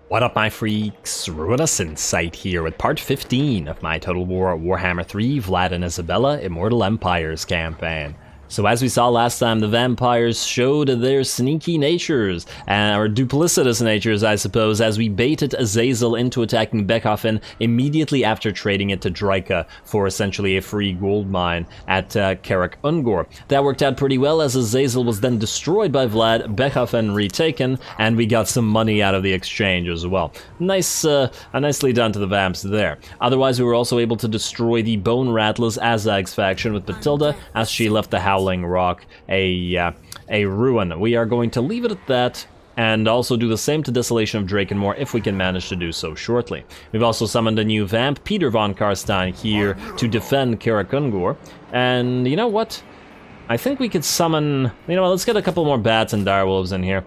What up, my freaks? Ruinous Insight here with part 15 of my Total War Warhammer 3 Vlad and Isabella Immortal Empires campaign. So as we saw last time, the vampires showed their sneaky natures, or duplicitous natures I suppose, as we baited Azazel into attacking Beckhofen immediately after trading it to Draika for essentially a free gold mine at Karak Ungor. That worked out pretty well as Azazel was then destroyed by Vlad, Beckhofen retaken, and we got some money out of the exchange as well. Nicely done to the vamps there. Otherwise, we were also able to destroy the Bone Rattlers Azag's faction with Batilda as she left the Howling Rock a ruin. We are going to leave it at that, and also do the same to Desolation of Drakenmore if we can manage to do so shortly. We've also summoned a new vamp, Peter von Karstein, here to defend Karak Ungor. And you know what? I think we could summon... You know what, let's get a couple more bats and direwolves in here.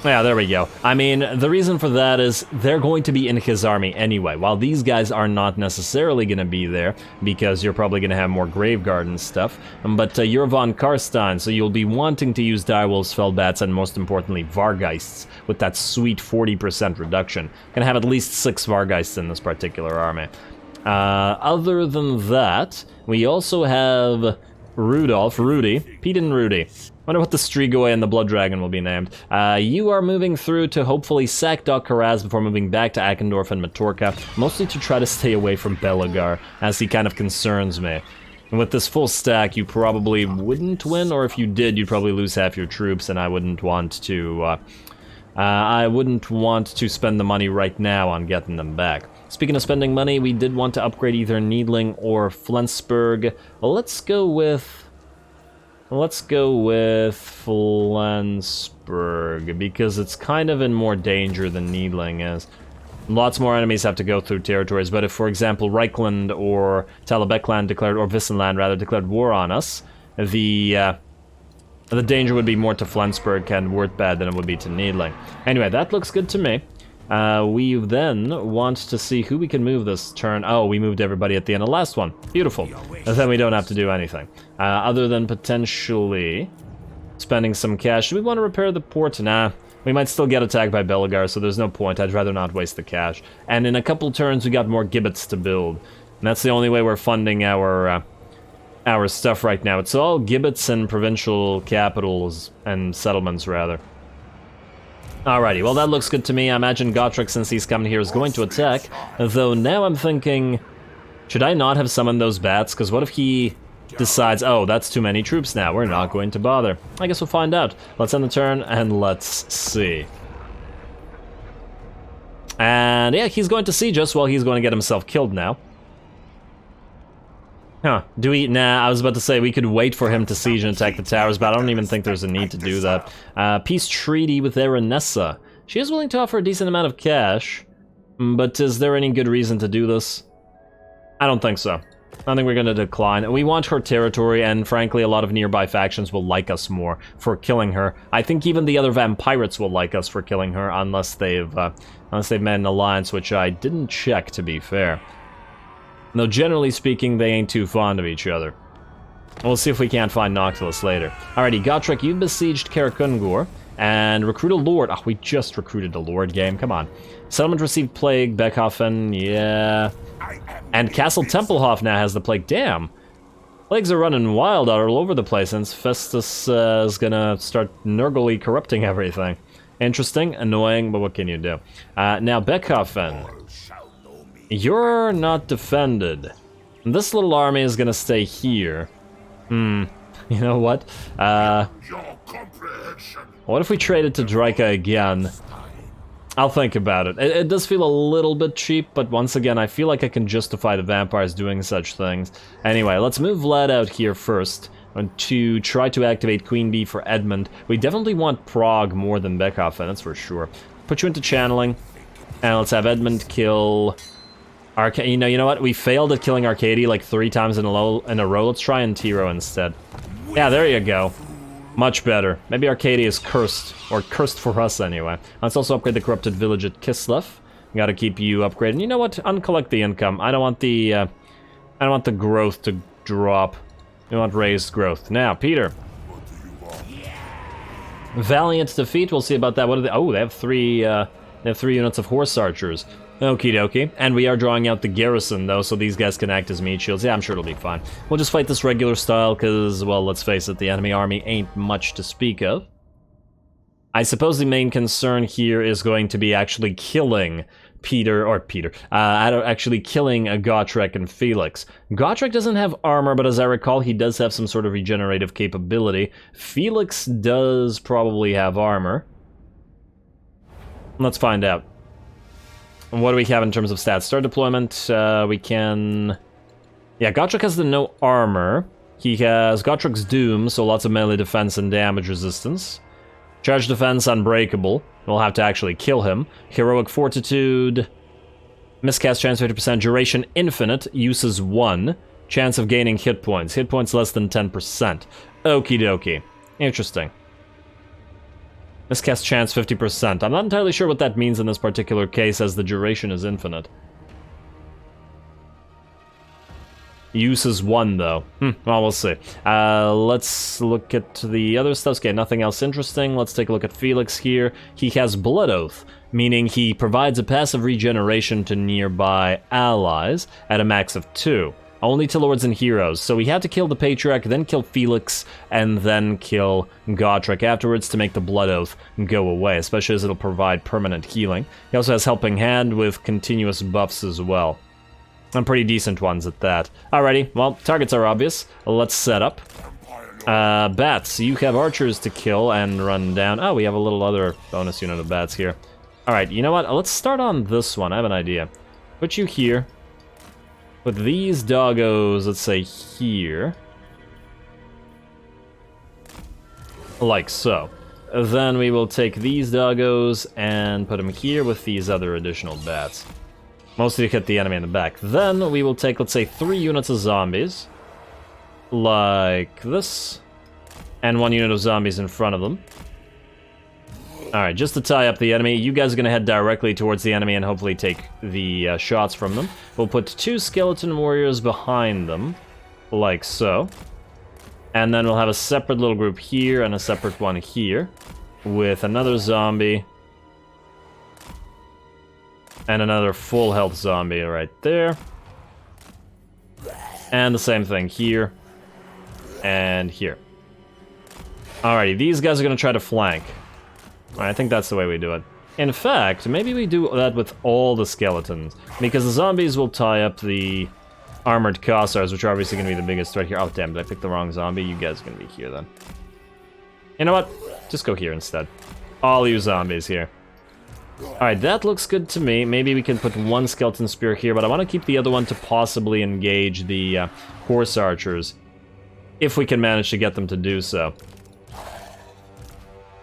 Yeah, there we go. I mean, the reason for that is they're going to be in his army anyway, while these guys are not necessarily going to be there, because you're probably going to have more Graveguard and stuff, but you're von Karstein, so you'll be wanting to use Direwolves, Feldbats, and most importantly, Vargeists, with that sweet 40% reduction. Gonna have at least 6 Vargeists in this particular army. Other than that, we also have Rudy, Pete and Rudy. Wonder what the Strigoi and the Blood Dragon will be named. You are moving through to hopefully sack Doc Karaz before moving back to Akendorf and Matorka, mostly to try to stay away from Belagar, as he kind of concerns me. And with this full stack, you probably wouldn't win, or if you did, you'd probably lose half your troops, and I wouldn't want to spend the money right now on getting them back. Speaking of spending money, we did want to upgrade either Needling or Flensburg. Well, let's go with Flensburg, because it's kind of in more danger than Needling is. Lots more enemies have to go through territories, but if, for example, Reichland or Talabekland declared, or Wissenland rather, declared war on us, the danger would be more to Flensburg and Wurtbad than it would be to Needling. Anyway, that looks good to me. We then want to see who we can move this turn. Oh, we moved everybody at the end of the last one. Beautiful. And then we don't have to do anything. Other than potentially spending some cash. Do we want to repair the port? Nah. We might still get attacked by Belagar, so there's no point. I'd rather not waste the cash. And in a couple turns, we got more gibbets to build. And that's the only way we're funding our stuff right now. It's all gibbets and provincial capitals and settlements, rather. Alrighty, well that looks good to me. I imagine Gotrek, since he's coming here, is going to attack. Though now I'm thinking, should I not have summoned those bats? Because what if he decides, oh, that's too many troops now, we're not going to bother. I guess we'll find out. Let's end the turn and let's see. And yeah, he's going to siege us. Well, he's going to get himself killed now. Huh, do we? Nah, I was about to say we could wait for him to siege and attack the towers, but I don't even think there's a need to do that. Peace treaty with Aranessa. She is willing to offer a decent amount of cash, but is there any good reason to do this? I don't think so. I think we're going to decline. We want her territory, and frankly, a lot of nearby factions will like us more for killing her. I think even the other vampirates will like us for killing her, unless they've made an alliance, which I didn't check, to be fair. Though generally speaking, they ain't too fond of each other. We'll see if we can't find Noctilus later. Alrighty, Gotrek, you've besieged Karak Ungor, and recruit a lord. Oh, we just recruited a lord game, come on. Settlement received plague, Beckhofen, yeah. And Castle Tempelhof now has the plague, damn. Plagues are running wild all over the place, since Festus is gonna start nergally corrupting everything. Interesting, annoying, but what can you do? Now, Beckhofen. You're not defended. This little army is gonna stay here. You know what? What if we trade it to Draika again? I'll think about it. It does feel a little bit cheap, but once again, I feel like I can justify the vampires doing such things. Anyway, let's move Vlad out here first to try to activate Queen Bee for Edmund. We definitely want Prague more than Beckhofen, that's for sure. Put you into channeling, and let's have Edmund kill... you know what? We failed at killing Arcady like 3 times in a row. Let's try Antiro instead. Yeah, there you go. Much better. Maybe Arcady is cursed, or cursed for us anyway. Let's also upgrade the corrupted village at Kislev. Gotta keep you upgraded. You know what? Uncollect the income. I don't want the growth to drop. We want raised growth. Now, Peter. Valiant defeat. We'll see about that. What are they? Oh, they have 3 They have 3 units of horse archers. Okie dokie. And we are drawing out the garrison, though, so these guys can act as meat shields. Yeah, I'm sure it'll be fine. We'll just fight this regular style, because, well, let's face it, the enemy army ain't much to speak of. I suppose the main concern here is going to be actually killing actually killing Gotrek and Felix. Gotrek doesn't have armor, but as I recall, he does have some sort of regenerative capability. Felix does probably have armor. Let's find out. What do we have in terms of stats? Start deployment, we can... Yeah, Gotrek has the no armor. He has Gotrek's Doom, so lots of melee defense and damage resistance. Charge defense, unbreakable. We'll have to actually kill him. Heroic Fortitude. Miscast chance 50%. Duration infinite. Uses 1. Chance of gaining hit points. Hit points less than 10%. Okie dokie. Interesting. Miscast chance 50%. I'm not entirely sure what that means in this particular case, as the duration is infinite. Uses 1, though. Well, we'll see. Let's look at the other stuff. Okay, nothing else interesting. Let's take a look at Felix here. He has Blood Oath, meaning he provides a passive regeneration to nearby allies at a max of 2. Only to lords and heroes. So we had to kill the Patriarch, then kill Felix, and then kill Gotrek afterwards to make the Blood Oath go away, especially as it'll provide permanent healing. He also has Helping Hand with continuous buffs as well. And pretty decent ones at that. Alrighty, well, targets are obvious. Let's set up. Bats, you have archers to kill and run down. Oh, we have a little other bonus unit of bats here. Alright, you know what? Let's start on this one. I have an idea. Put you here. Put these doggos, let's say, here. Like so. Then we will take these doggos and put them here with these other additional bats. Mostly to hit the enemy in the back. Then we will take, let's say, 3 units of zombies. Like this. And 1 unit of zombies in front of them. Alright, just to tie up the enemy. You guys are going to head directly towards the enemy and hopefully take the shots from them. We'll put 2 skeleton warriors behind them. Like so. And then we'll have a separate little group here and a separate one here. With another zombie. And another full health zombie right there. And the same thing here. And here. Alrighty, these guys are going to try to flank. I think that's the way we do it. In fact, maybe we do that with all the skeletons. Because the zombies will tie up the armored Kossars, which are obviously going to be the biggest threat here. Oh, damn, did I pick the wrong zombie? You guys are going to be here then. You know what? Just go here instead. All you zombies here. Alright, that looks good to me. Maybe we can put 1 skeleton spear here, but I want to keep the other one to possibly engage the horse archers. If we can manage to get them to do so.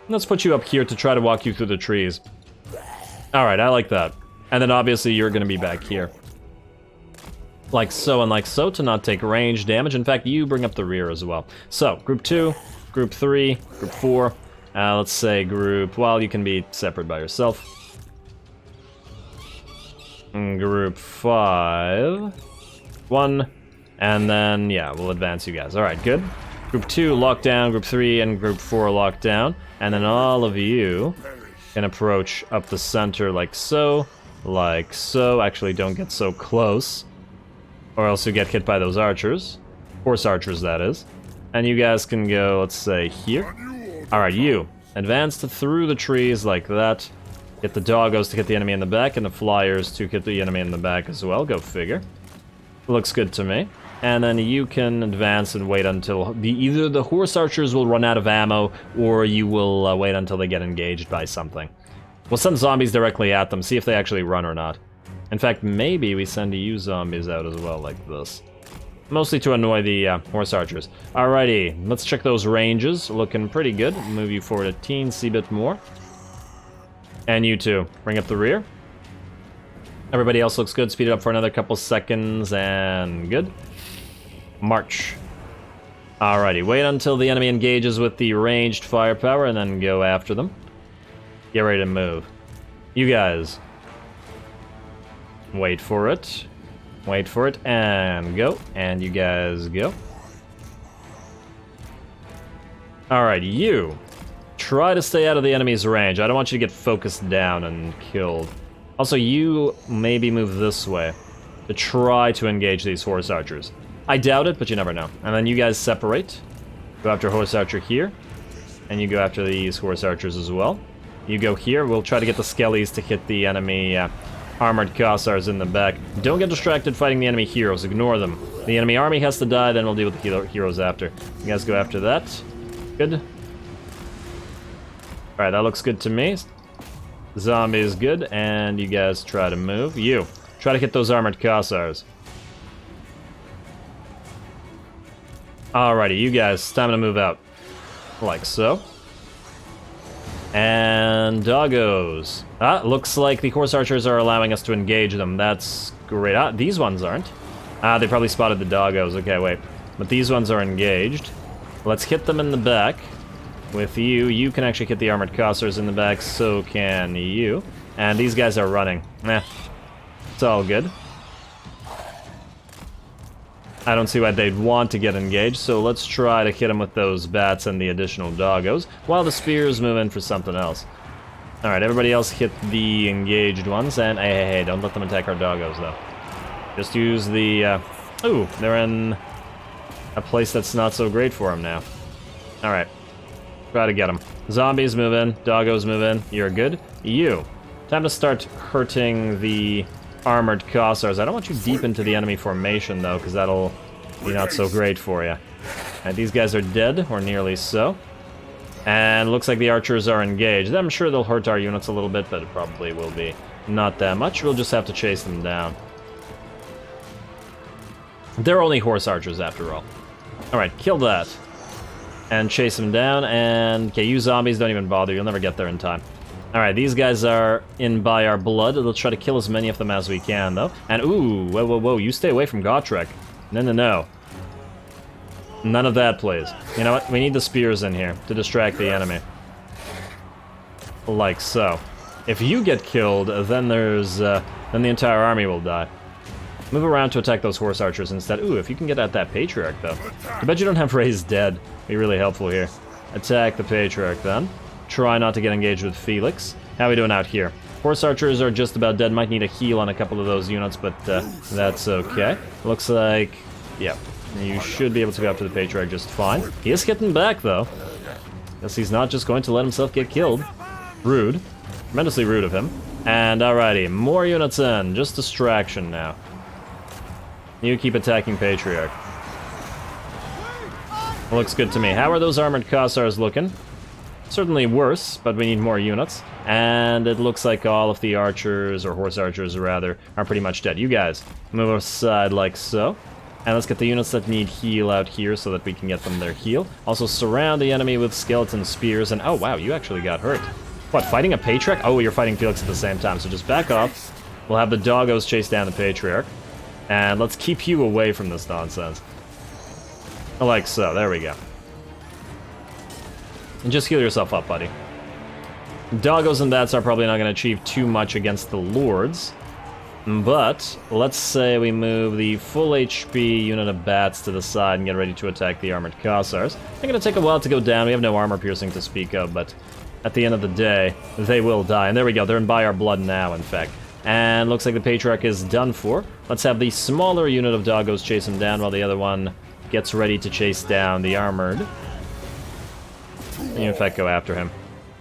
Let's put you up here to try to walk you through the trees. Alright, I like that. And then obviously you're going to be back here. Like so and like so to not take range damage. In fact, you bring up the rear as well. So, group 2, group 3, group 4. Let's say group... Well, you can be separate by yourself. Group 5. 1. And then, yeah, we'll advance you guys. Alright, good. Group 2 locked down, group 3 and group 4 locked down. And then all of you can approach up the center like so. Like so. Actually, don't get so close. Or else you get hit by those archers. Horse archers, that is. And you guys can go, let's say, here. Alright, you. Advance through the trees like that. Get the doggos to hit the enemy in the back, and the flyers to hit the enemy in the back as well. Go figure. Looks good to me. And then you can advance and wait until... either the horse archers will run out of ammo, or you will wait until they get engaged by something. We'll send zombies directly at them, see if they actually run or not. In fact, maybe we send you zombies out as well, like this. Mostly to annoy the horse archers. Alrighty, let's check those ranges. Looking pretty good. Move you forward a teensy bit more. And you too. Bring up the rear. Everybody else looks good. Speed it up for another couple seconds, and good. March. Alrighty, wait until the enemy engages with the ranged firepower, and then go after them. Get ready to move. You guys. Wait for it. Wait for it, and go. And you guys go. Alright, you. try to stay out of the enemy's range. I don't want you to get focused down and killed. Also, you maybe move this way to try to engage these horse archers. I doubt it, but you never know. And then you guys separate. Go after horse archer here. And you go after these horse archers as well. You go here. We'll try to get the skellies to hit the enemy armored Khazars in the back. Don't get distracted fighting the enemy heroes. Ignore them. The enemy army has to die, then we'll deal with the heroes after. You guys go after that. Good. Alright, that looks good to me. Zombie is good, and you guys try to move. You. Try to hit those armored Khazars. Alrighty, you guys, time to move out. Like so. And doggos. Looks like the horse archers are allowing us to engage them. That's great. These ones aren't. They probably spotted the doggos. Okay, wait. But these ones are engaged. Let's hit them in the back. With you, you can actually hit the armored Khazars in the back, so can you. And these guys are running. It's all good. I don't see why they'd want to get engaged, so let's try to hit them with those bats and the additional doggos, while the spears move in for something else. Alright, everybody else hit the engaged ones, and hey, don't let them attack our doggos, though. Just use the, ooh, they're in a place that's not so great for them now. Alright, try to get them. Zombies move in, doggos move in, you're good. You, time to start hurting the armored Khazars. I don't want you deep into the enemy formation, though, because that'll be not so great for you. And these guys are dead, or nearly so. And looks like the archers are engaged. I'm sure they'll hurt our units a little bit, but it probably will be not that much. We'll just have to chase them down. They're only horse archers, after all. Alright, kill that. And chase them down, and... okay, you zombies, don't even bother. You'll never get there in time. Alright, these guys are in by our blood. Let's try to kill as many of them as we can, though. And, ooh, whoa, you stay away from Gotrek. No. None of that, please. You know what? We need the spears in here to distract the enemy. Like so. If you get killed, then there's, then the entire army will die. Move around to attack those horse archers instead. Ooh, if you can get at that Patriarch, though. I bet you don't have raised dead. Be really helpful here. Attack the Patriarch, then. Try not to get engaged with Felix. How are we doing out here? Horse archers are just about dead. Might need a heal on a couple of those units, but that's okay. Looks like, yeah, you should be able to go after the Patriarch just fine. He is hitting back, though. Guess he's not just going to let himself get killed. Rude. Tremendously rude of him. And alrighty, more units in. Just distraction now. You keep attacking Patriarch. Looks good to me. How are those armored Khazars looking? Certainly worse, but we need more units. And it looks like all of the archers, or horse archers rather, are pretty much dead. You guys, move aside like so. And let's get the units that need heal out here so that we can get them their heal. Also surround the enemy with skeleton spears, and oh wow, you actually got hurt. What, fighting a Patriarch? Oh, you're fighting Felix at the same time, so just back off. We'll have the doggos chase down the Patriarch. And let's keep you away from this nonsense. Like so, there we go. And just heal yourself up, buddy. Doggos and bats are probably not going to achieve too much against the lords. But, let's say we move the full HP unit of bats to the side and get ready to attack the armored Khazars. They're going to take a while to go down. We have no armor piercing to speak of, but at the end of the day, they will die. And there we go, they're in by our blood now, in fact. And looks like the Patriarch is done for. Let's have the smaller unit of doggos chase him down while the other one gets ready to chase down the armored. And in fact, go after him.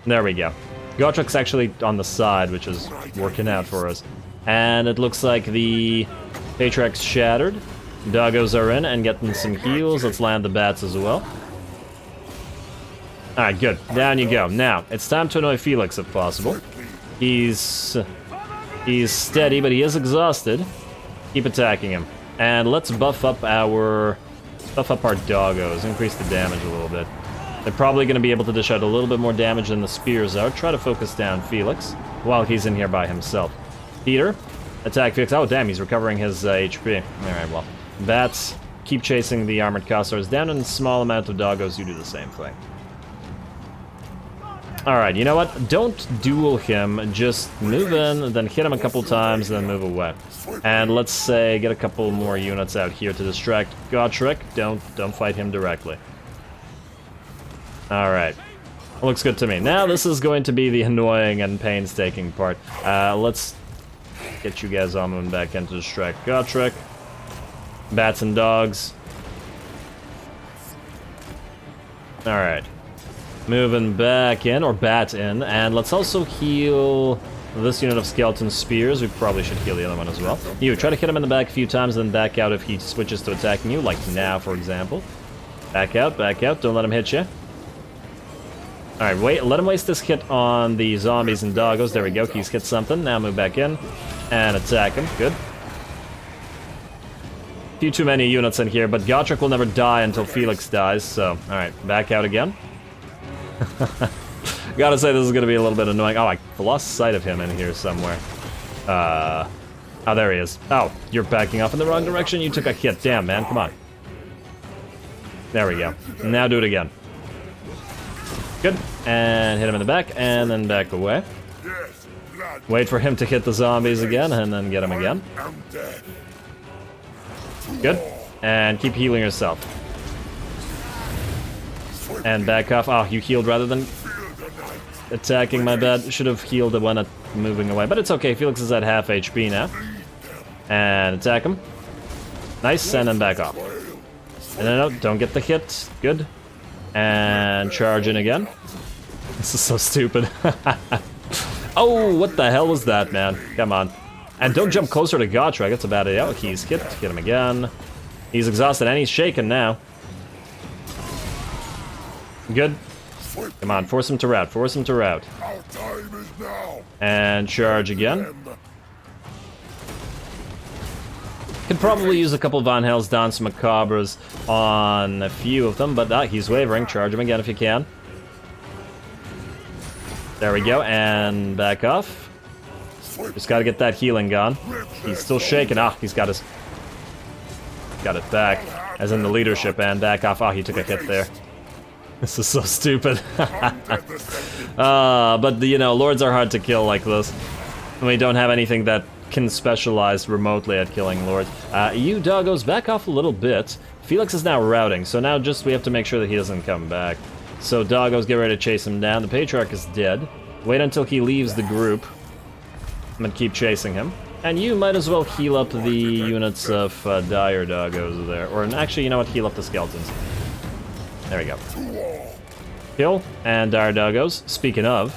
There we go. Gotrek's actually on the side, which is working out for us. And it looks like the Patriarch's shattered. Doggos are in and getting some heals. Let's land the bats as well. Alright, good. Down you go. Now, it's time to annoy Felix if possible. He's steady, but he is exhausted. Keep attacking him. And let's buff up our doggos. Increase the damage a little bit. They're probably going to be able to dish out a little bit more damage than the spears are. Try to focus down Felix while he's in here by himself. Peter, attack Felix. Oh, damn, he's recovering his HP. Alright, well. Bats, keep chasing the armored Khazars down, and a small amount of doggos, you do the same thing. Alright, you know what? Don't duel him. Just move in, then hit him a couple times, then move away. And let's say get a couple more units out here to distract Gotrek. Don't fight him directly. Alright. Looks good to me. Now this is going to be the annoying and painstaking part. Let's get you guys all moving back into distract Gotrek. Bats and dogs. Alright. Moving back in, or bat in, and let's also heal this unit of skeleton spears. We probably should heal the other one as well. You, try to hit him in the back a few times, then back out if he switches to attacking you, like now, for example. Back out, don't let him hit you. Alright, wait, let him waste this hit on the zombies and doggos. There we go, he's hit something. Now move back in and attack him. Good. Few too many units in here, but Gotrek will never die until Felix dies, so... Alright, back out again. Gotta say, this is gonna be a little bit annoying. Oh, I lost sight of him in here somewhere. Oh, there he is. Oh, you're backing off in the wrong direction? You took a hit. Damn, man, come on. There we go. Now do it again. Good. And hit him in the back, and then back away. Wait for him to hit the zombies again, and then get him again. Good. And keep healing yourself. And back off. Oh, you healed rather than attacking, my bad. Should have healed when moving away, but it's okay. Felix is at half HP now. And attack him. Nice, and then back off. And then, no, don't get the hit. Good. And charge in again. This is so stupid. Oh, what the hell was that, man? Come on. And don't jump closer to Gotrek, that's a bad idea. Oh, he's hit him again. He's exhausted and he's shaken now. Good. Come on, force him to rout, force him to rout. And charge again. Could probably use a couple Van Helsdans Macabres on a few of them, but he's wavering. Charge him again if you can. There we go, and back off. Just gotta get that healing gone. He's still shaking. Ah, he's got his... Got it back. As in the leadership, and back off. Ah, he took a hit there. This is so stupid. But, you know, lords are hard to kill like this. And we don't have anything that can specialize remotely at killing lords. You doggos, back off a little bit. Felix is now routing, so now just we have to make sure that he doesn't come back. So doggos, get ready to chase him down. The Patriarch is dead. Wait until he leaves the group. I'm gonna keep chasing him. And you might as well heal up the units of dire doggos there. Or actually, you know what? Heal up the skeletons. There we go. Kill, and dire doggos. Speaking of,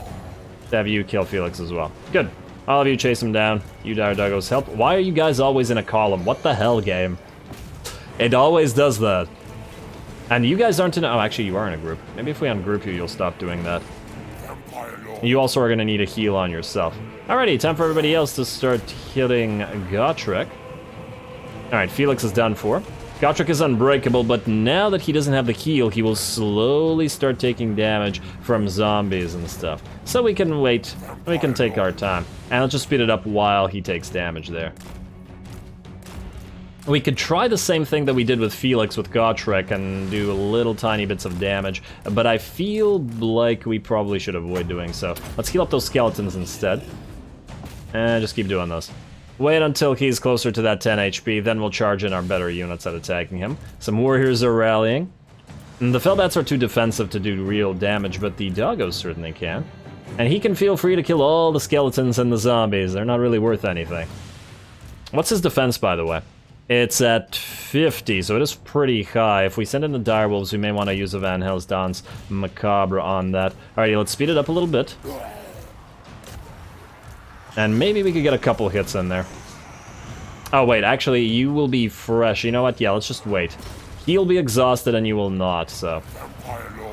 have you kill Felix as well. Good. All of you chase him down. You dire doggos help. Why are you guys always in a column? What the hell, game? It always does that. And you guys aren't in a... Oh, actually, you are in a group. Maybe if we ungroup you, you'll stop doing that. You also are going to need a heal on yourself. Alrighty, time for everybody else to start hitting Gotrek. Alright, Felix is done for. Gotrek is unbreakable, but now that he doesn't have the heal, he will slowly start taking damage from zombies and stuff. So we can wait, we can take our time. And let's just speed it up while he takes damage there. We could try the same thing that we did with Felix with Gotrek and do little tiny bits of damage, but I feel like we probably should avoid doing so. Let's heal up those skeletons instead. And just keep doing those. Wait until he's closer to that 10 HP, then we'll charge in our better units at attacking him. Some warriors are rallying. And the Felbats are too defensive to do real damage, but the doggos certainly can. And he can feel free to kill all the skeletons and the zombies. They're not really worth anything. What's his defense, by the way? It's at 50, so it is pretty high. If we send in the direwolves, we may want to use a Van Helsdans Macabre on that. Alrighty, let's speed it up a little bit. And maybe we could get a couple hits in there. Oh wait, actually, you will be fresh. You know what? Yeah, let's just wait. He'll be exhausted and you will not, so...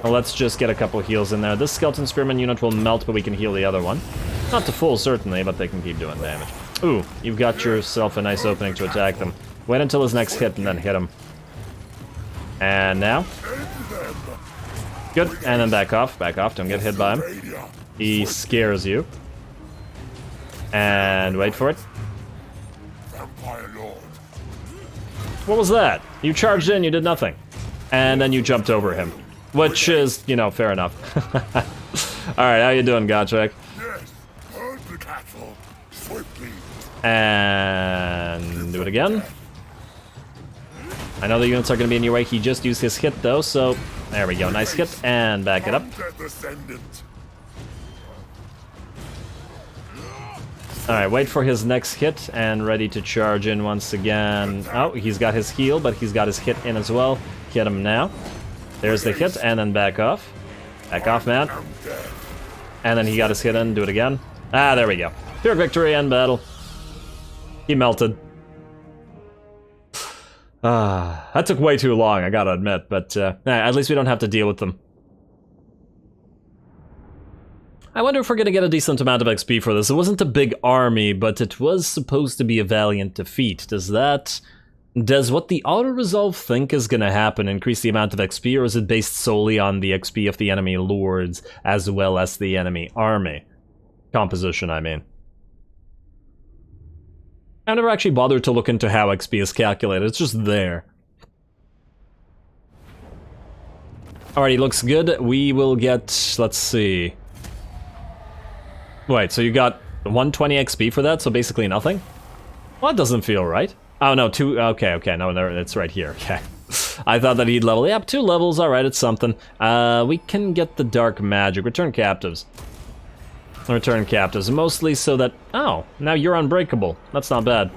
Well, let's just get a couple heals in there. This Skeleton Spearman unit will melt, but we can heal the other one. Not to full, certainly, but they can keep doing damage. Ooh, you've got yourself a nice opening to attack them. Wait until his next hit and then hit him. And now? Good, and then back off, don't get hit by him. He scares you. And wait for it. What was that? You charged in, you did nothing. And then you jumped over him. Which is, you know, fair enough. Alright, how you doing, Gotrek? And do it again. I know the units are going to be in your way. He just used his hit, though, so There we go, nice hit, and back it up. Alright, wait for his next hit, and ready to charge in once again. Oh, he's got his heal, but he's got his hit in as well. Hit him now. There's the hit, and then back off. Back off, man. And then he got his hit in, do it again. Ah, there we go. Pure victory, end battle. He melted. That took way too long, I gotta admit, but at least we don't have to deal with them. I wonder if we're gonna get a decent amount of XP for this. It wasn't a big army, but it was supposed to be a valiant defeat. Does what the auto-resolve think is gonna happen increase the amount of XP, or is it based solely on the XP of the enemy lords as well as the enemy army? Composition, I mean. I never actually bothered to look into how XP is calculated, it's just there. Alrighty, looks good. We will get, let's see. Wait, so you got 120 XP for that, so basically nothing? Well, that doesn't feel right. Oh no, okay, no, it's right here, okay. I thought that he'd level, yep, 2 levels, alright, it's something. We can get the dark magic, return captives. Return captives, mostly so that, oh, now you're unbreakable. That's not bad.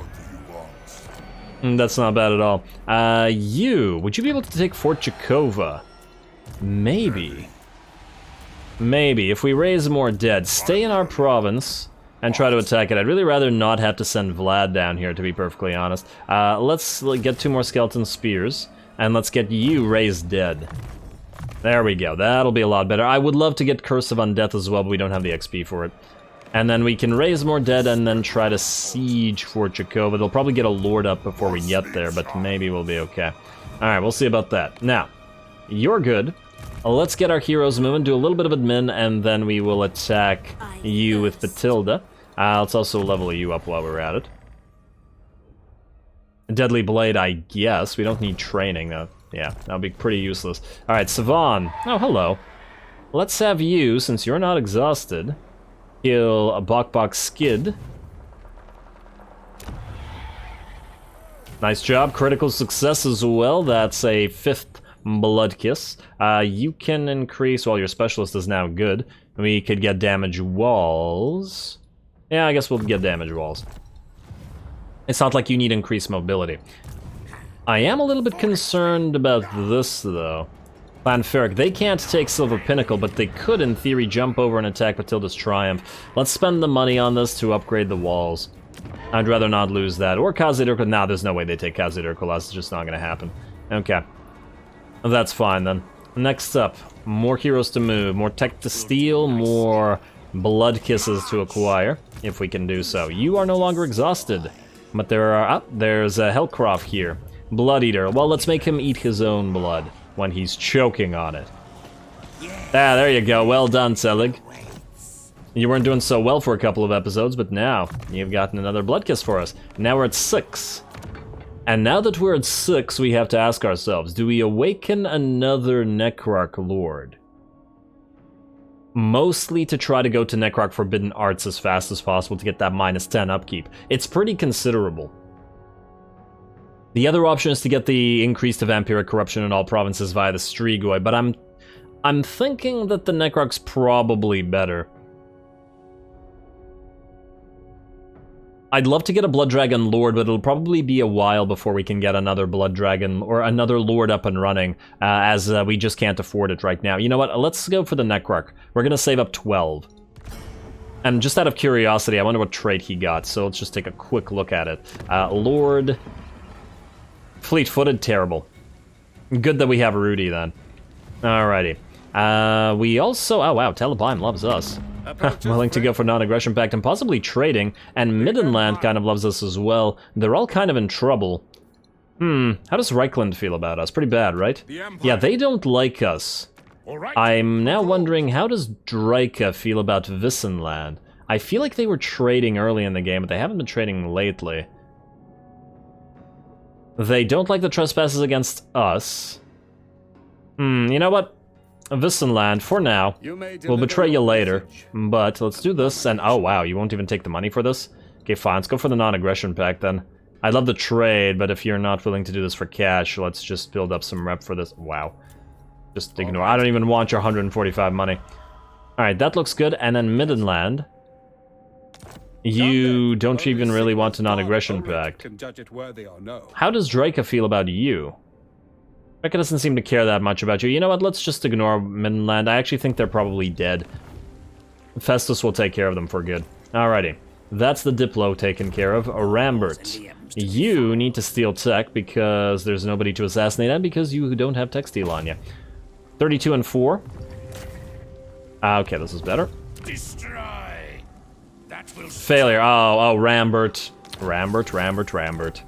That's not bad at all. Would you be able to take Fort Jakova? Maybe. Maybe, if we raise more dead, stay in our province and try to attack it. I'd really rather not have to send Vlad down here, to be perfectly honest. Let's get 2 more skeleton spears, and let's get you raised dead. There we go, that'll be a lot better. I would love to get Curse of Undeath as well, but we don't have the XP for it. And then we can raise more dead and then try to siege Fort Jakova. They'll probably get a lord up before we get there, but maybe we'll be okay. Alright, we'll see about that. Now, you're good. Let's get our heroes moving, do a little bit of admin, and then we will attack you with Batilda. Let's also level you up while we're at it. Deadly Blade, I guess. We don't need training, though. Yeah, that'll be pretty useless. Alright, Savan. Oh, hello. Let's have you, since you're not exhausted, kill a Bok Skid. Nice job, critical success as well. That's a 5th Blood Kiss. You can increase, well, your specialist is now good. We could get damage walls. Yeah, I guess we'll get damage walls. It's not like you need increased mobility. I am a little bit concerned about this, though. Clan Ferric, they can't take Silver Pinnacle, but they could, in theory, jump over and attack Batilda's Triumph. Let's spend the money on this to upgrade the walls. I'd rather not lose that. Or Khazad-dûr. Nah, there's no way they take Khazad-dûr. That's just not gonna happen. Okay. That's fine, then. Next up, more heroes to move, more tech to steal, more blood kisses to acquire, if we can do so. You are no longer exhausted, but there's a Hellcroft here. Blood Eater. Well, let's make him eat his own blood when he's choking on it. Ah, there you go. Well done, Selig. You weren't doing so well for a couple of episodes, but now you've gotten another blood kiss for us. Now we're at 6. And now that we're at 6, we have to ask ourselves, do we awaken another Necrarch Lord? Mostly to try to go to Necrarch Forbidden Arts as fast as possible to get that -10 upkeep. It's pretty considerable. The other option is to get the increase to Vampiric Corruption in all provinces via the Strigoi, but I'm thinking that the Necrarch's probably better. I'd love to get a Blood Dragon Lord, but it'll probably be a while before we can get another Blood Dragon or another Lord up and running, as we just can't afford it right now. You know what? Let's go for the Necrarch. We're gonna save up 12. And just out of curiosity, I wonder what trait he got, so let's just take a quick look at it. Lord... Fleet-footed, terrible. Good that we have Rudy, then. Alrighty. We also... Oh, wow, Talabheim loves us. Willing to go for non-aggression pact and possibly trading, and Middenland kind of loves us as well. They're all kind of in trouble. How does Reichland feel about us? Pretty bad, right? Yeah, they don't like us. I'm now wondering, how does Draika feel about Wissenland? I feel like they were trading early in the game, but they haven't been trading lately. They don't like the trespasses against us. You know what? Wissenland, for now. We'll betray you later. But let's do this, and oh wow, you won't even take the money for this? Okay, fine, let's go for the non-aggression pact then. I'd love to trade, but if you're not willing to do this for cash, let's just build up some rep for this. Wow. Just ignore. I don't even want your 145 money. Alright, that looks good. And then Middenland. You don't even really want a non-aggression pact. How does Draca feel about you? Draca doesn't seem to care that much about you. You know what, let's just ignore Middenland. I actually think they're probably dead. Festus will take care of them for good. Alrighty. That's the Diplo taken care of. Rambert. You need to steal tech because there's nobody to assassinate and because you don't have tech steal on you. 32 and 4. Okay, this is better. Failure. Oh, Rambert. Rambert.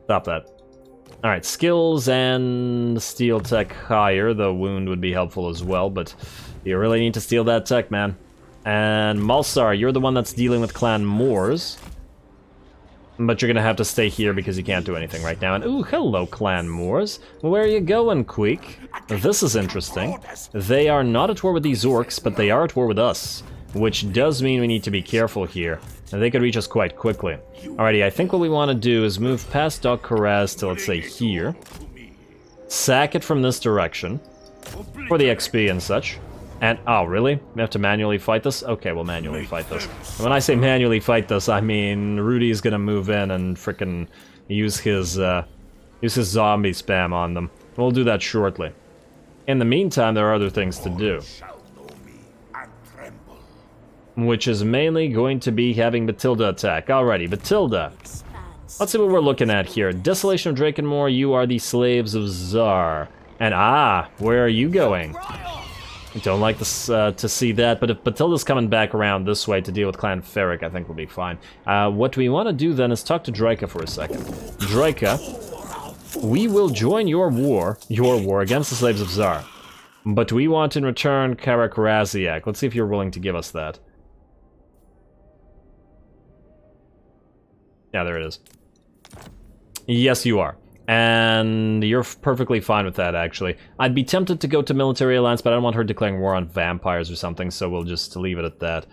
Stop that. Alright, skills and steal tech higher. The wound would be helpful as well, but you really need to steal that tech, man. And Malsar, you're the one that's dealing with Clan Moors. But you're gonna have to stay here because you can't do anything right now. And ooh, hello, Clan Moors. Where are you going, Queek? This is interesting. They are not at war with these orcs, but they are at war with us. Which does mean we need to be careful here. And they could reach us quite quickly. Alrighty, I think what we want to do is move past Doc Karaz to, let's say, here. Sack it from this direction. For the XP and such. And, oh, really? We have to manually fight this? Okay, we'll manually fight this. And when I say manually fight this, I mean Rudy's gonna move in and frickin' use his zombie spam on them. We'll do that shortly. In the meantime, there are other things to do. Which is mainly going to be having Batilda attack. Alrighty, Batilda. Let's see what we're looking at here. Desolation of Drakenmore, you are the slaves of Zar. And where are you going? I don't like this, to see that, but if Batilda's coming back around this way to deal with Clan Ferric, I think we'll be fine. What we want to do then is talk to Draca for a second. Draca, we will join your war against the slaves of Zar. But we want in return Karak Raziak. Let's see if you're willing to give us that. Yeah, there it is. Yes, you are. And you're perfectly fine with that, actually. I'd be tempted to go to military alliance, but I don't want her declaring war on vampires or something, so we'll just leave it at that.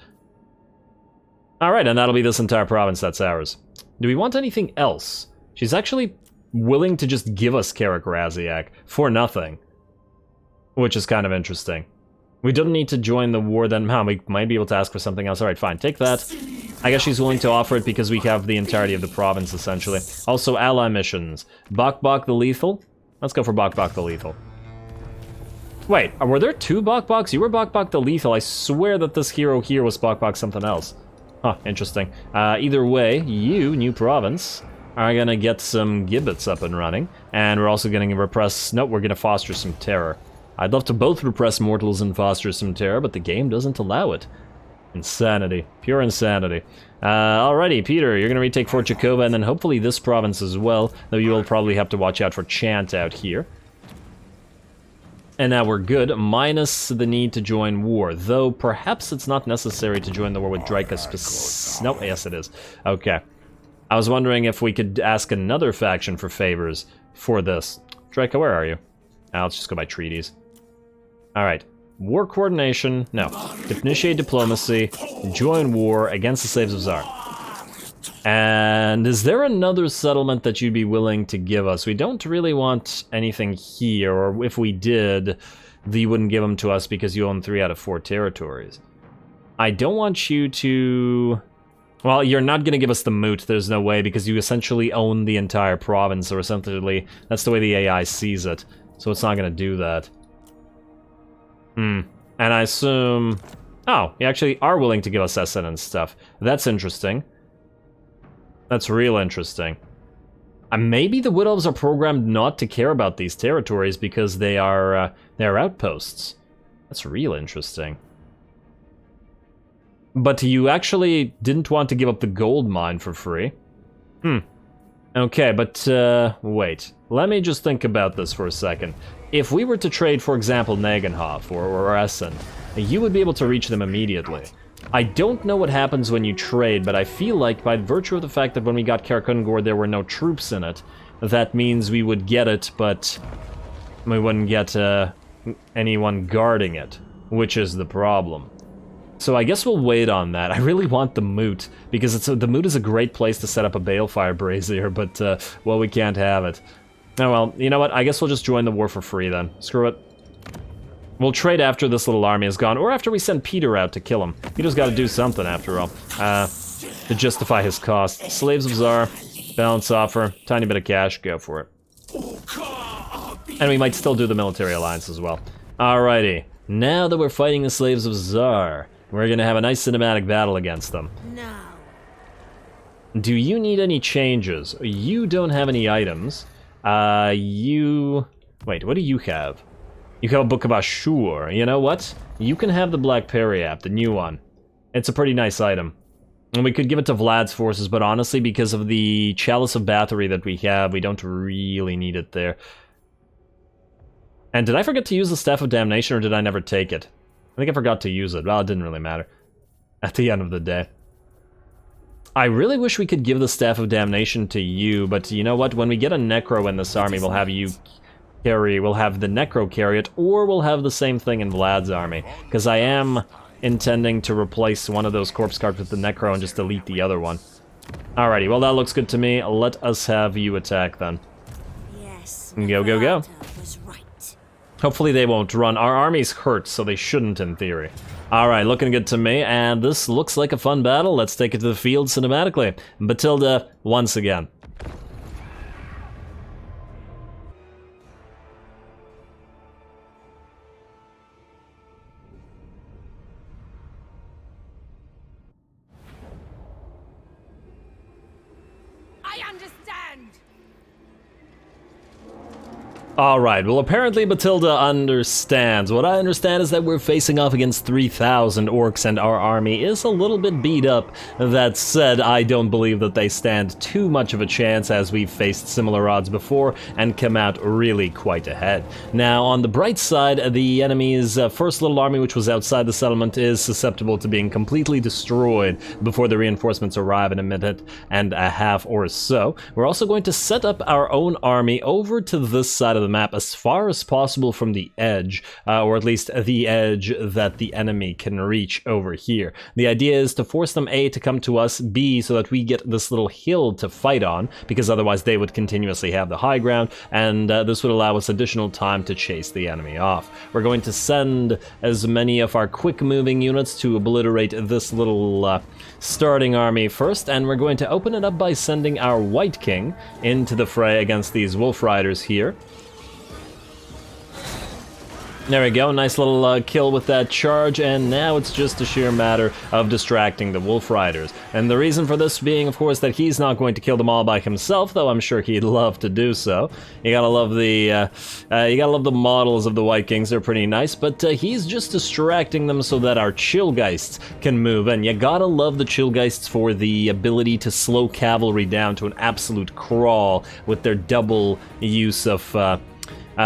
Alright, and that'll be this entire province, that's ours. Do we want anything else? She's actually willing to just give us Karak Raziak for nothing. Which is kind of interesting. We don't need to join the war then. We might be able to ask for something else. Alright, fine, take that. I guess she's willing to offer it because we have the entirety of the province, essentially. Also, ally missions. Bok Bok the Lethal? Let's go for Bok Bok the Lethal. Wait, were there two Bok Boks? You were Bok Bok the Lethal. I swear that this hero here was Bok Bok something else. Huh, interesting. Either way, you, new province, are gonna get some gibbets up and running. And we're also gonna repress... Nope, we're gonna foster some terror. I'd love to both repress mortals and foster some terror, but the game doesn't allow it. Insanity. Pure insanity. Alrighty, Peter, you're gonna retake Fort Jakova and then hopefully this province as well, though you will probably have to watch out for Chant out here. And now we're good, minus the need to join war, though perhaps it's not necessary to join the war with Draca Nope, yes it is. Okay. I was wondering if we could ask another faction for favors for this. Draca, where are you? Let's just go by treaties. Alright. War coordination, no. Initiate diplomacy, join war against the slaves of Zar. And is there another settlement that you'd be willing to give us? We don't really want anything here, or if we did, you wouldn't give them to us because you own 3 out of 4 territories. I don't want you to... Well, you're not going to give us the moot, there's no way, because you essentially own the entire province, or essentially, that's the way the AI sees it. So it's not going to do that. And I assume... Oh, you actually are willing to give us Essen and stuff. That's interesting. That's real interesting. Maybe the Wood Elves are programmed not to care about these territories because they're outposts. That's real interesting. But you actually didn't want to give up the gold mine for free. Okay, but wait. Let me just think about this for a second. If we were to trade, for example, Nagenhof or Essen, you would be able to reach them immediately. I don't know what happens when you trade, but I feel like by virtue of the fact that when we got Karakungor there were no troops in it, that means we would get it, but we wouldn't get anyone guarding it, which is the problem. So I guess we'll wait on that. I really want the Moot, because the Moot is a great place to set up a Balefire Brazier, but, well, we can't have it. Oh well, you know what? I guess we'll just join the war for free then. Screw it. We'll trade after this little army is gone, or after we send Peter out to kill him. Peter's got to do something after all, to justify his cost. Slaves of Tsar, balance offer, tiny bit of cash, go for it. And we might still do the military alliance as well. Alrighty, now that we're fighting the Slaves of Tsar, we're gonna have a nice cinematic battle against them. No. Do you need any changes? You don't have any items. Wait, what do you have? You have a Book of Ashur. You know what? You can have the Black Periapt, the new one. It's a pretty nice item. And we could give it to Vlad's forces, but honestly, because of the Chalice of Bathory that we have, we don't really need it there. And did I forget to use the Staff of Damnation, or did I never take it? I think I forgot to use it. Well, it didn't really matter at the end of the day. I really wish we could give the Staff of Damnation to you, but you know what? When we get a Necro in this army, we'll have you carry, we'll have the Necro carry it, or we'll have the same thing in Vlad's army, because I am intending to replace one of those corpse cards with the Necro and just delete the other one. Alrighty, well that looks good to me. Let us have you attack then. Yes. Go, go, go. Was right. Hopefully they won't run. Our army's hurt, so they shouldn't in theory. Alright, looking good to me, and this looks like a fun battle. Let's take it to the field cinematically. Batilda, once again. I understand. Alright, well apparently Batilda understands. What I understand is that we're facing off against 3,000 orcs and our army is a little bit beat up. That said, I don't believe that they stand too much of a chance, as we've faced similar odds before and come out really quite ahead. Now, on the bright side, the enemy's first little army, which was outside the settlement, is susceptible to being completely destroyed before the reinforcements arrive in a minute and a half or so. We're also going to set up our own army over to this side of the map as far as possible from the edge, or at least the edge that the enemy can reach over here. The idea is to force them A, to come to us, B, so that we get this little hill to fight on, because otherwise they would continuously have the high ground, and this would allow us additional time to chase the enemy off. We're going to send as many of our quick moving units to obliterate this little starting army first, and we're going to open it up by sending our White King into the fray against these Wolf Riders here. There we go, nice little kill with that charge, and now it's just a sheer matter of distracting the Wolf Riders. And the reason for this being, of course, that he's not going to kill them all by himself, though I'm sure he'd love to do so. You gotta love the models of the White Kings, they're pretty nice, but he's just distracting them so that our Chillgeists can move, and you gotta love the Chillgeists for the ability to slow cavalry down to an absolute crawl with their double use of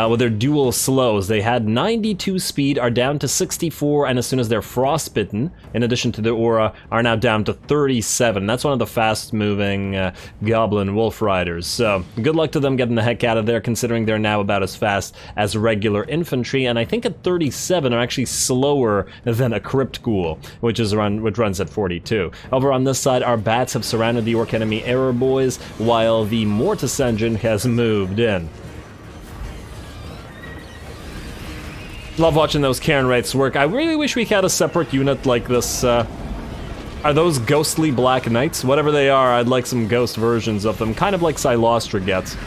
with their dual slows. They had 92 speed, are down to 64, and as soon as they're frostbitten, in addition to the aura, are now down to 37. That's one of the fast-moving Goblin Wolf Riders. So good luck to them getting the heck out of there, considering they're now about as fast as regular infantry, and I think at 37 are actually slower than a Crypt Ghoul, which runs at 42. Over on this side, our bats have surrounded the orc enemy Error Boys, while the Mortis engine has moved in. Love watching those Cairn Wraiths work. I really wish we had a separate unit like this. Are those ghostly Black Knights? Whatever they are, I'd like some ghost versions of them, kind of like Silostra gets.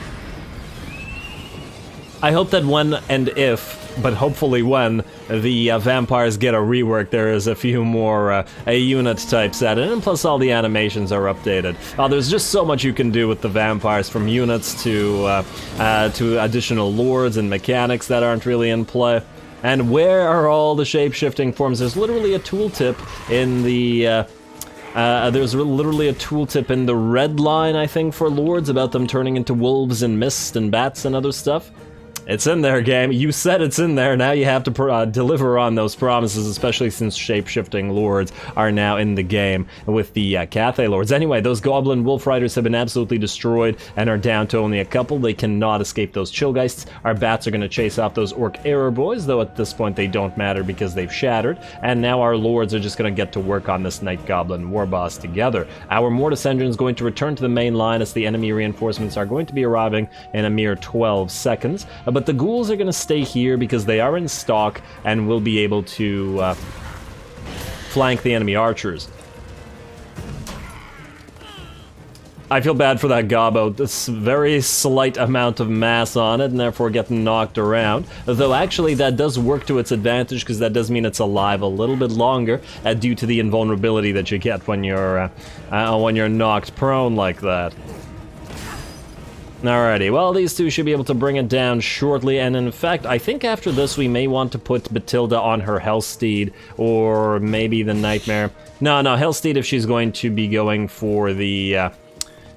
I hope that when and if, but hopefully when, the vampires get a rework, there is a few more unit types added, and plus all the animations are updated. There's just so much you can do with the vampires, from units to additional lords and mechanics that aren't really in play. And where are all the shape-shifting forms? There's literally a tooltip in the red line, I think, for lords, about them turning into wolves and mist and bats and other stuff. It's in there, game. You said it's in there. Now you have to deliver on those promises, especially since shape-shifting lords are now in the game with the Cathay lords. Anyway, those goblin wolf riders have been absolutely destroyed and are down to only a couple. They cannot escape those chillgeists. Our bats are going to chase off those orc error boys, though at this point they don't matter because they've shattered. And now our lords are just going to get to work on this night goblin war boss together. Our Mortis engine is going to return to the main line as the enemy reinforcements are going to be arriving in a mere 12 seconds. But the ghouls are going to stay here because they are in stock and will be able to flank the enemy archers. I feel bad for that gobbo. This very slight amount of mass on it and therefore getting knocked around. Though actually that does work to its advantage because that does mean it's alive a little bit longer due to the invulnerability that you get when you're knocked prone like that. Alrighty, well, these two should be able to bring it down shortly, and in fact, I think after this we may want to put Batilda on her Hellsteed, or maybe the Nightmare. No, Hellsteed if she's going to be going for the,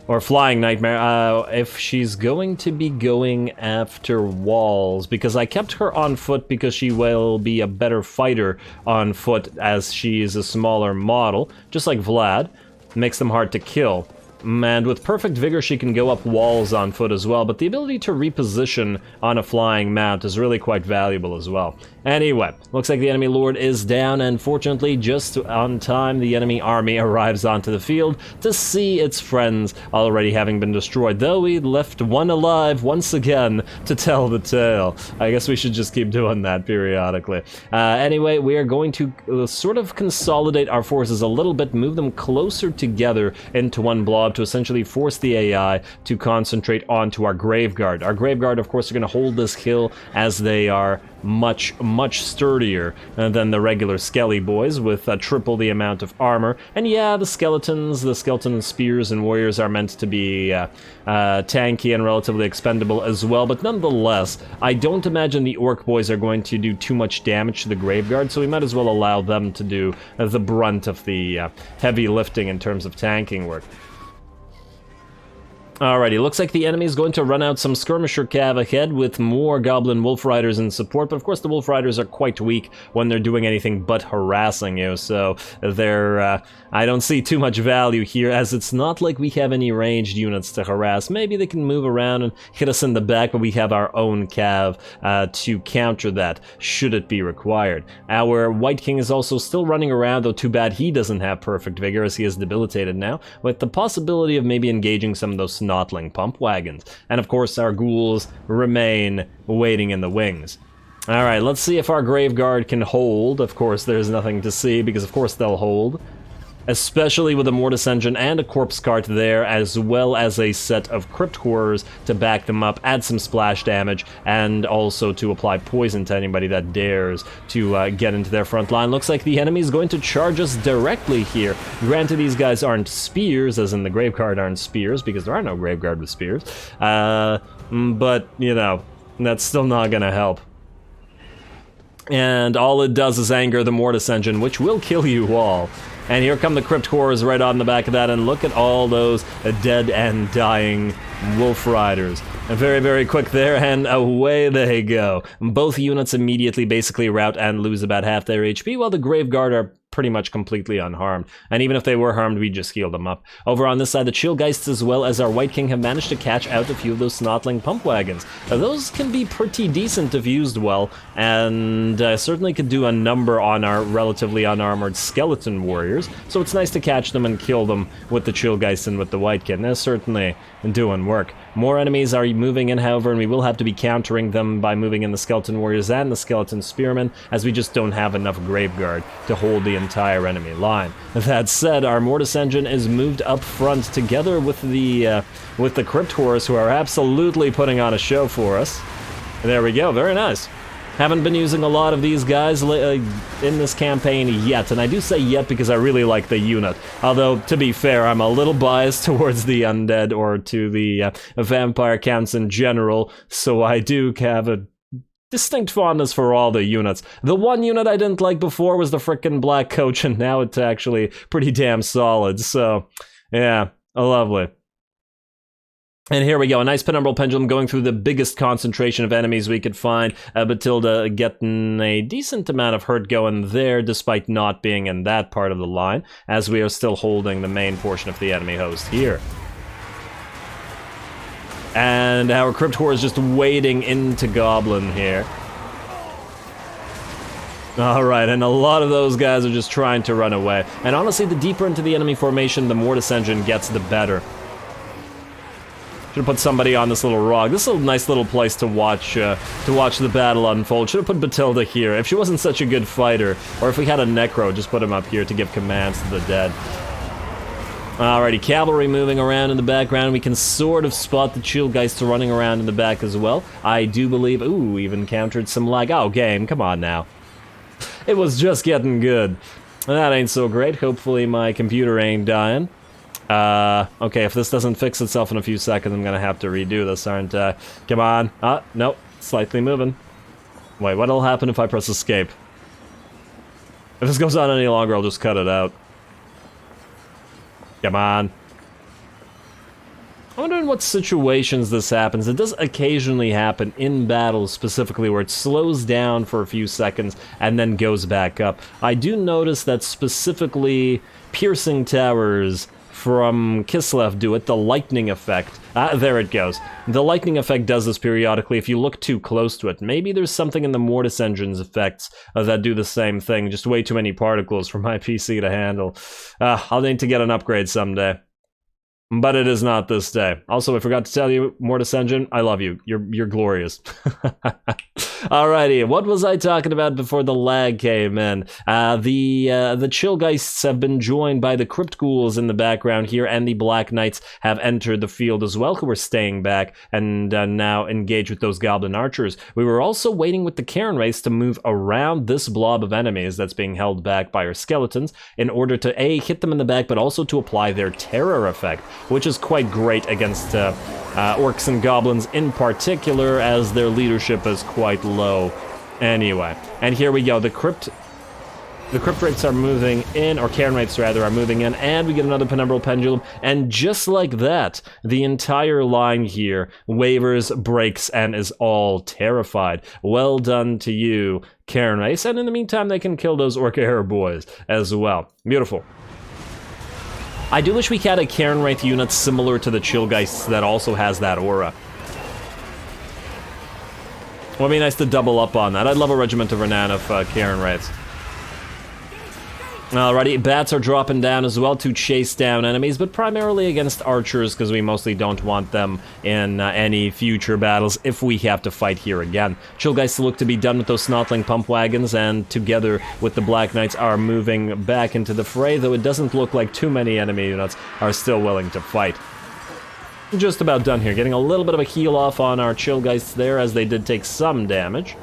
or Flying Nightmare, if she's going to be going after walls, because I kept her on foot because she will be a better fighter on foot as she is a smaller model, just like Vlad, makes them hard to kill. And with Perfect Vigor she can go up walls on foot as well, but the ability to reposition on a flying mount is really quite valuable as well. Anyway, looks like the enemy lord is down, and fortunately just on time the enemy army arrives onto the field to see its friends already having been destroyed, though we left one alive once again to tell the tale. I guess we should just keep doing that periodically. Anyway, we are going to sort of consolidate our forces a little bit, move them closer together into one blob to essentially force the AI to concentrate onto our Graveguard. Our Graveguard, of course, are going to hold this hill as they are much sturdier than the regular Skelly boys with triple the amount of armor. And yeah, the skeleton spears and warriors are meant to be tanky and relatively expendable as well, but nonetheless, I don't imagine the orc boys are going to do too much damage to the Graveguard, so we might as well allow them to do the brunt of the heavy lifting in terms of tanking work. Alrighty, looks like the enemy is going to run out some skirmisher cav ahead with more goblin wolf riders in support, but of course the wolf riders are quite weak when they're doing anything but harassing you, so they're, I don't see too much value here, as it's not like we have any ranged units to harass. Maybe they can move around and hit us in the back, but we have our own cav to counter that, should it be required. Our White King is also still running around, though too bad he doesn't have Perfect Vigor as he is debilitated now, with the possibility of maybe engaging some of those Snotling pump wagons. And of course our ghouls remain waiting in the wings. Alright, let's see if our Graveguard can hold. Of course there's nothing to see because of course they'll hold. Especially with a Mortis engine and a corpse cart there, as well as a set of crypt horrors to back them up, add some splash damage, and also to apply poison to anybody that dares to get into their front line. Looks like the enemy is going to charge us directly here. Granted, these guys aren't spears, as in the Graveguard aren't spears, because there are no Graveguard with spears. But, you know, that's still not gonna help. And all it does is anger the Mortis engine, which will kill you all. And here come the Crypt Horrors right on the back of that, and look at all those dead and dying Wolf Riders. Very quick there, and away they go. Both units immediately basically rout and lose about half their HP, while the Graveguard are pretty much completely unharmed. And even if they were harmed, we just heal them up. Over on this side, the Chillgeists as well as our White King have managed to catch out a few of those Snotling pump wagons. Now, those can be pretty decent if used well, and certainly could do a number on our relatively unarmored skeleton warriors, so it's nice to catch them and kill them with the Chillgeist and with the White King. They're certainly doing work. More enemies are moving in, however, and we will have to be countering them by moving in the Skeleton Warriors and the Skeleton Spearmen, as we just don't have enough Graveguard to hold the entire enemy line. That said, our Mortis engine is moved up front together with the Crypt Horrors, who are absolutely putting on a show for us. There we go, very nice. Haven't been using a lot of these guys in this campaign yet, and I do say yet because I really like the unit. Although, to be fair, I'm a little biased towards the undead or to the vampire counts in general, so I do have a distinct fondness for all the units. The one unit I didn't like before was the frickin' Black Coach, and now it's actually pretty damn solid, so yeah, lovely. And here we go, a nice Penumbral Pendulum going through the biggest concentration of enemies we could find. Batilda getting a decent amount of hurt going there, despite not being in that part of the line, as we are still holding the main portion of the enemy host here. And our Crypt Whore is just wading into Goblin here. Alright, and a lot of those guys are just trying to run away. And honestly, the deeper into the enemy formation the Mortis Engine gets, the better. Should've put somebody on this little rock. This is a nice little place to watch the battle unfold. Should've put Batilda here. If she wasn't such a good fighter, or if we had a Necro, just put him up here to give commands to the dead. Alrighty, cavalry moving around in the background. We can sort of spot the Chillgeist running around in the back as well. I do believe... Ooh, we've encountered some lag. Oh, game, come on now. It was just getting good. That ain't so great. Hopefully my computer ain't dying. Okay, if this doesn't fix itself in a few seconds, I'm gonna have to redo this, aren't I? Come on. Nope. Slightly moving. Wait, what'll happen if I press escape? If this goes on any longer, I'll just cut it out. Come on. I wonder in what situations this happens. It does occasionally happen in battles specifically where it slows down for a few seconds and then goes back up. I do notice that specifically piercing towers from Kislev do it, the lightning effect. There it goes. The lightning effect does this periodically if you look too close to it. Maybe there's something in the Mortis Engine's effects that do the same thing, just way too many particles for my PC to handle. I'll need to get an upgrade someday. But it is not this day. Also, I forgot to tell you, Mortis Engine, I love you. You're glorious. Alrighty, what was I talking about before the lag came in? The Chillgeists have been joined by the Crypt Ghouls in the background here, and the Black Knights have entered the field as well, who are staying back and now engage with those Goblin Archers. We were also waiting with the Cairn race to move around this blob of enemies that's being held back by our skeletons in order to A, hit them in the back, but also to apply their terror effect, which is quite great against orcs and goblins in particular, as their leadership is quite low anyway. And here we go, the crypt wraiths are moving in, or Cairn wraiths rather, are moving in, and we get another Penumbral Pendulum, and just like that, the entire line here wavers, breaks, and is all terrified. Well done to you, Cairn wraiths, and in the meantime they can kill those Orca Hare boys as well. Beautiful. I do wish we had a Cairn Wraith unit similar to the Chillgeists that also has that aura. Well, it'd be nice to double up on that. I'd love a regiment of Renan of Cairn Wraiths. Alrighty, bats are dropping down as well to chase down enemies, but primarily against archers, because we mostly don't want them in any future battles if we have to fight here again. Chillgeists look to be done with those Snotling pump wagons, and together with the Black Knights are moving back into the fray, though it doesn't look like too many enemy units are still willing to fight. Just about done here, getting a little bit of a heal off on our Chillgeists there, as they did take some damage.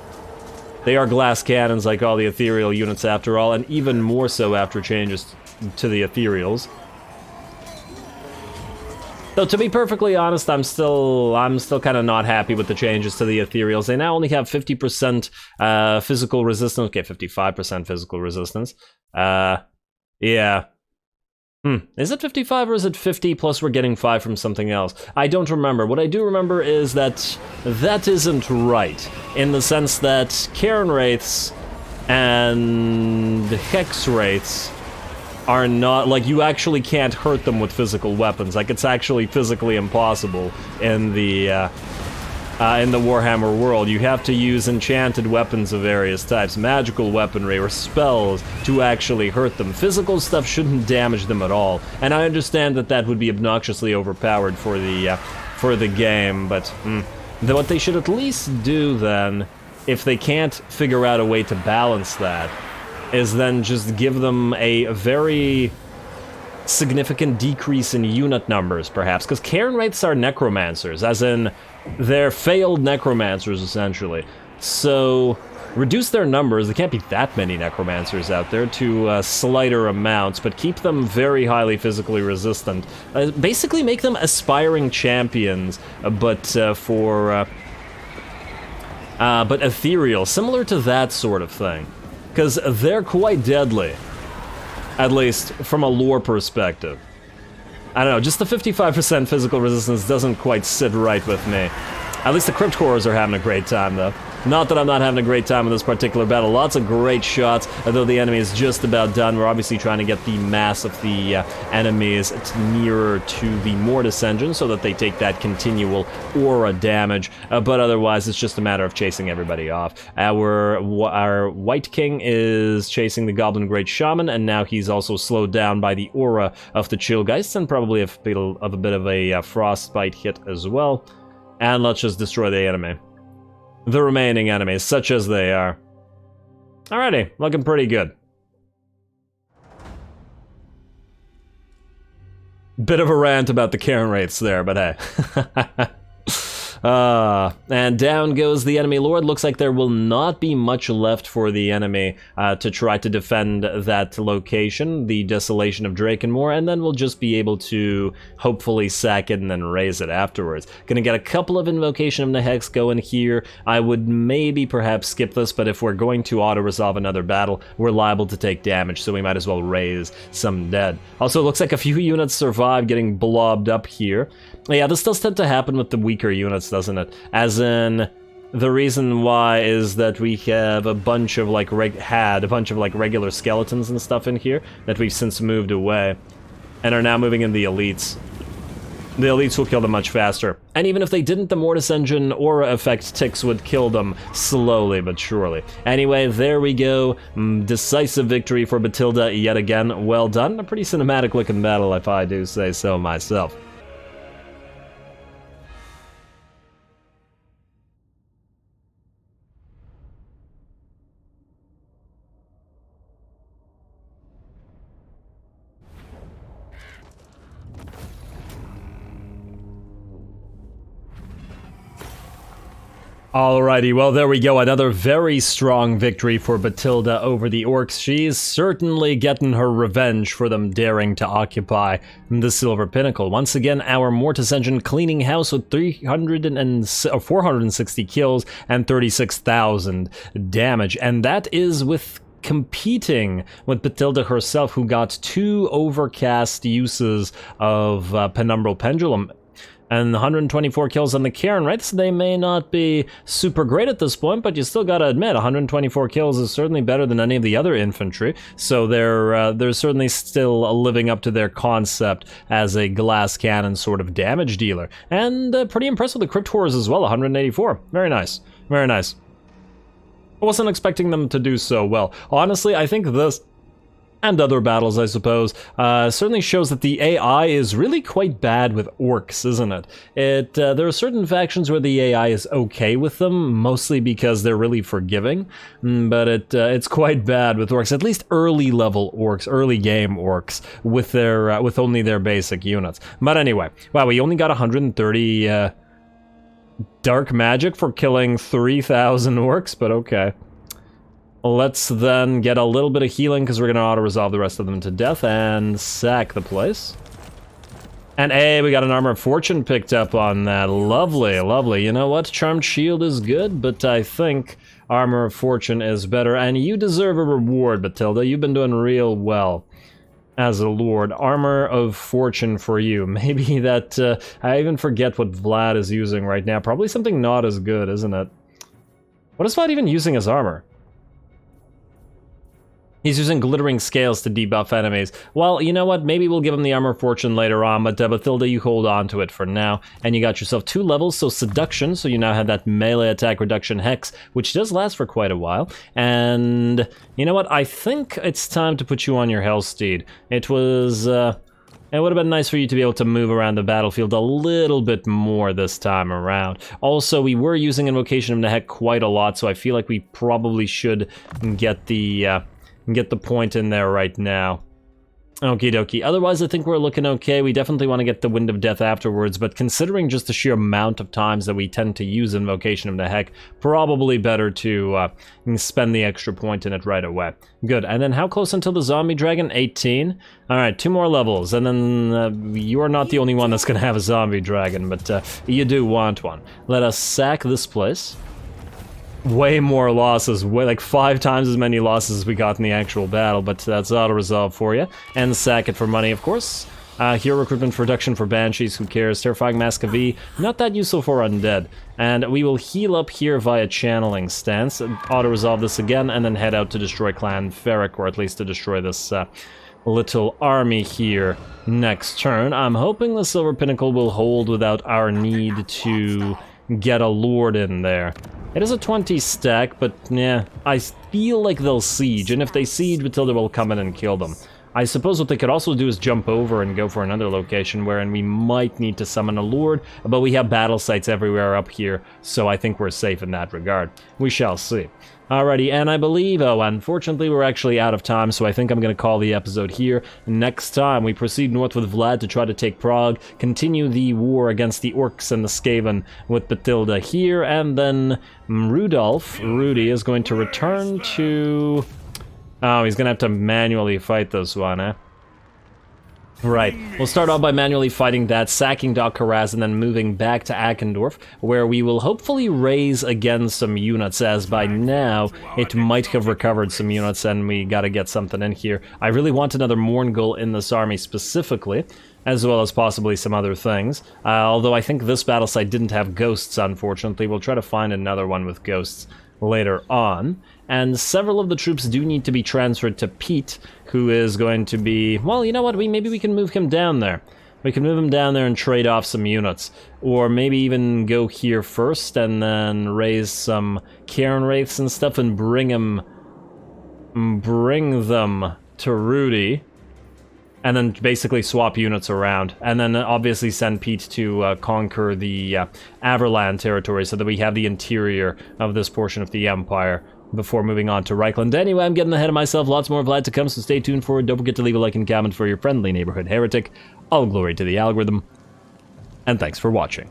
They are glass cannons like all the ethereal units after all, and even more so after changes to the ethereals. Though to be perfectly honest, I'm still kind of not happy with the changes to the ethereals. They now only have 50% physical resistance. Okay, 55% physical resistance. Yeah. Is it 55 or is it 50 plus we're getting 5 from something else? I don't remember. What I do remember is that that isn't right, in the sense that Cairn Wraiths and Hex Wraiths are not, like, you actually can't hurt them with physical weapons. Like, it's actually physically impossible in the Warhammer world. You have to use enchanted weapons of various types, magical weaponry or spells to actually hurt them. Physical stuff shouldn't damage them at all, and I understand that that would be obnoxiously overpowered for the game, but what they should at least do then, if they can't figure out a way to balance that, is then just give them a very significant decrease in unit numbers, perhaps, because Cairn Wraiths are necromancers, as in they're failed necromancers, essentially. So, reduce their numbers, there can't be that many necromancers out there, to slighter amounts, but keep them very highly physically resistant. Basically make them aspiring champions, but ethereal, similar to that sort of thing. Because they're quite deadly, at least from a lore perspective. I don't know, just the 55% physical resistance doesn't quite sit right with me. At least the Crypt Cores are having a great time, though. Not that I'm not having a great time in this particular battle. Lots of great shots, although the enemy is just about done. We're obviously trying to get the mass of the enemies nearer to the Mortis engine so that they take that continual aura damage. But otherwise, it's just a matter of chasing everybody off. Our White King is chasing the Goblin Great Shaman, and now he's also slowed down by the aura of the Chillgeist, and probably a bit of a Frostbite hit as well. And let's just destroy the enemy. The remaining enemies, such as they are. Alrighty, looking pretty good. Bit of a rant about the Cairn Wraiths there, but hey. And down goes the enemy lord. Looks like there will not be much left for the enemy to try to defend that location, the Desolation of Drakenmore, and then we'll just be able to hopefully sack it and then raise it afterwards. Gonna get a couple of Invocation of the Hex going here. I would maybe perhaps skip this, but if we're going to auto-resolve another battle, we're liable to take damage, so we might as well raise some dead. Also, it looks like a few units survive getting blobbed up here. Yeah, this does tend to happen with the weaker units, doesn't it? As in, the reason why is that we have a bunch of like regular skeletons and stuff in here that we've since moved away and are now moving in the elites. The elites will kill them much faster. And even if they didn't, the Mortis Engine aura effect ticks would kill them slowly but surely. Anyway, there we go. Decisive victory for Batilda yet again. Well done. A pretty cinematic looking battle, if I do say so myself. Alrighty, well there we go, another very strong victory for Batilda over the orcs. She's certainly getting her revenge for them daring to occupy the Silver Pinnacle. Once again, our Mortis Engine cleaning house with 460 kills and 36,000 damage, and that is with competing with Batilda herself, who got 2 overcast uses of Penumbral Pendulum. And 124 kills on the Cairn Wraiths. They may not be super great at this point, but you still gotta admit, 124 kills is certainly better than any of the other infantry. So they're certainly still living up to their concept as a glass cannon sort of damage dealer. And pretty impressed with the Crypt Horrors as well, 184. Very nice, very nice. I wasn't expecting them to do so well. Honestly, I think this, and other battles, I suppose, certainly shows that the AI is really quite bad with orcs, isn't it? There are certain factions where the AI is okay with them, mostly because they're really forgiving, but it's quite bad with orcs, at least early level orcs, early game orcs, with only their basic units. But anyway, wow, we only got 130 dark magic for killing 3,000 orcs, but okay. Let's then get a little bit of healing, because we're going to auto-resolve the rest of them to death and sack the place. And hey, we got an Armor of Fortune picked up on that. Lovely, lovely. You know what? Charmed Shield is good, but I think Armor of Fortune is better. And you deserve a reward, Batilda. You've been doing real well as a lord. Armor of Fortune for you. Maybe that... I even forget what Vlad is using right now. Probably something not as good, isn't it? What is Vlad even using as armor? He's using Glittering Scales to debuff enemies. Well, you know what? Maybe we'll give him the Armor of Fortune later on, but Batilda, you hold on to it for now. And you got yourself 2 levels, so Seduction, so you now have that melee attack reduction hex, which does last for quite a while. And you know what? I think it's time to put you on your Hellsteed. It was, it would have been nice for you to be able to move around the battlefield a little bit more this time around. Also, we were using Invocation of Nehek quite a lot, so I feel like we probably should get the point in there right now. Okie dokie. Otherwise, I think we're looking okay. We definitely want to get the Wind of Death afterwards, but considering just the sheer amount of times that we tend to use Invocation of Nehek, probably better to spend the extra point in it right away. Good. And then how close until the Zombie Dragon? 18? Alright, 2 more levels, and then you're not the only one that's going to have a Zombie Dragon, but you do want one. Let us sack this place. Way more losses, like 5 times as many losses as we got in the actual battle, but that's auto-resolve for you. And sack it for money, of course. Hero recruitment for reduction for Banshees, who cares? Terrifying Mask of V, not that useful for Undead. And we will heal up here via Channeling Stance, auto-resolve this again, and then head out to destroy Clan Ferric, or at least to destroy this little army here next turn. I'm hoping the Silver Pinnacle will hold without our need to get a Lord in there. It is a 20 stack, but yeah, I feel like they'll siege, and if they siege, Matilda will come in and kill them. I suppose what they could also do is jump over and go for another location wherein we might need to summon a Lord, but we have battle sites everywhere up here, so I think we're safe in that regard. We shall see. Alrighty, and I believe, unfortunately we're actually out of time, so I think I'm going to call the episode here. Next time, we proceed north with Vlad to try to take Prague, continue the war against the Orcs and the Skaven with Batilda here, and then Rudy, is going to return to... Oh, he's going to have to manually fight this one, eh? Right, we'll start off by manually fighting that, sacking Doc Karaz, and then moving back to Akendorf, where we will hopefully raise again some units, as by now it might have recovered some units and we gotta get something in here. I really want another Mourngul in this army specifically, as well as possibly some other things. Although I think this battle site didn't have ghosts, unfortunately. We'll try to find another one with ghosts later on. And several of the troops do need to be transferred to Pete, who is going to be... Well, you know what? Maybe we can move him down there. We can move him down there and trade off some units. Or maybe even go here first and then raise some Cairn Wraiths and stuff and bring them to Rudy. And then basically swap units around. And then obviously send Pete to conquer the Averland territory so that we have the interior of this portion of the Empire before moving on to Reichland. Anyway, I'm getting ahead of myself. Lots more Vlad to come, so stay tuned for it. Don't forget to leave a like and comment for your friendly neighborhood heretic. All glory to the algorithm. And thanks for watching.